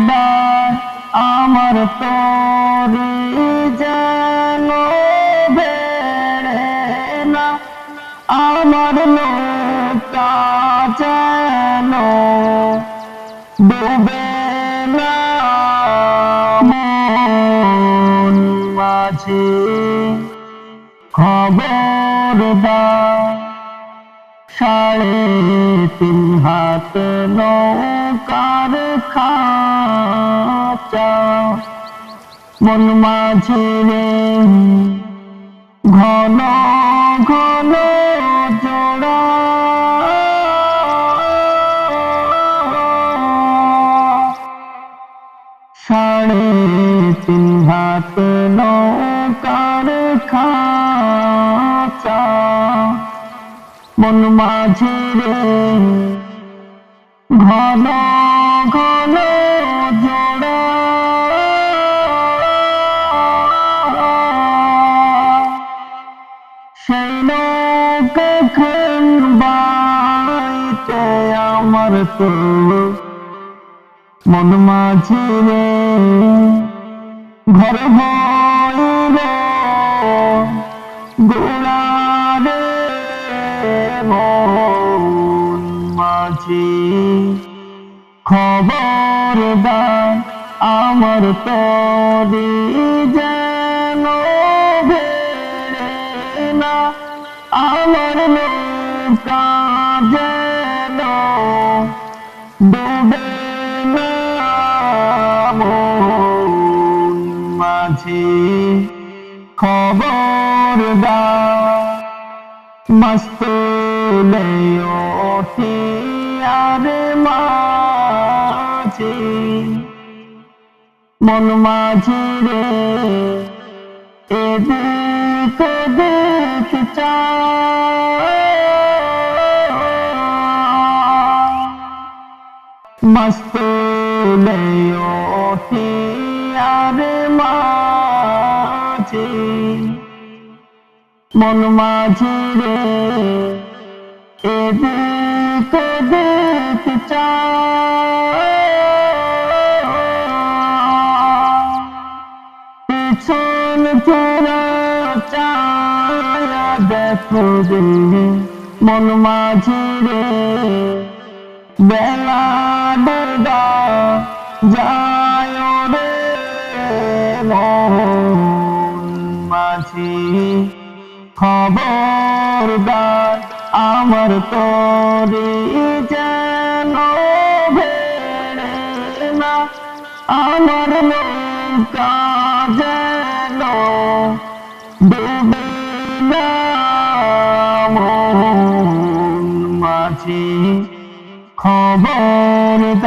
দায় আমার তরি যেন বেড়ে না, আমার নৌকা যেন ডুবে না। মন মাঝি খবর দাও, 3.5 হাত নৌকার খাঁচা। মন মাঝি রে ঘন ঘন জোড়া, সাড়ে 3 হাত নৌকার খাঁচা। মন মাঝি রে ঘন ঘন জোড়া, সেই নৌকা বাইতে আমার তো মন মাঝি রে ঘর হইল গোড়া রে। মন মাঝি খবর দাও, আমার তরি যেন বেড়ে না, আমার নৌকা যেন ডুবে না। মন মাঝি খবর দাও, মস্তুলে ওঠি আর মাঝি। মন মাঝি রে এদিক ওদিক চায়, মস্তুলে ওঠি আর মাঝি। মন মাঝি রে এদিক ওদিক চায়, পিছন ফিরে চায়া দেখো রে। মন মাঝি রে বেলা ডুবা যায় রে। মন মাঝি খবরদার, আমার তরি যেন বেড়ে না, আমার নৌকা যেন ডুবে না। মন মাঝি খবরদার।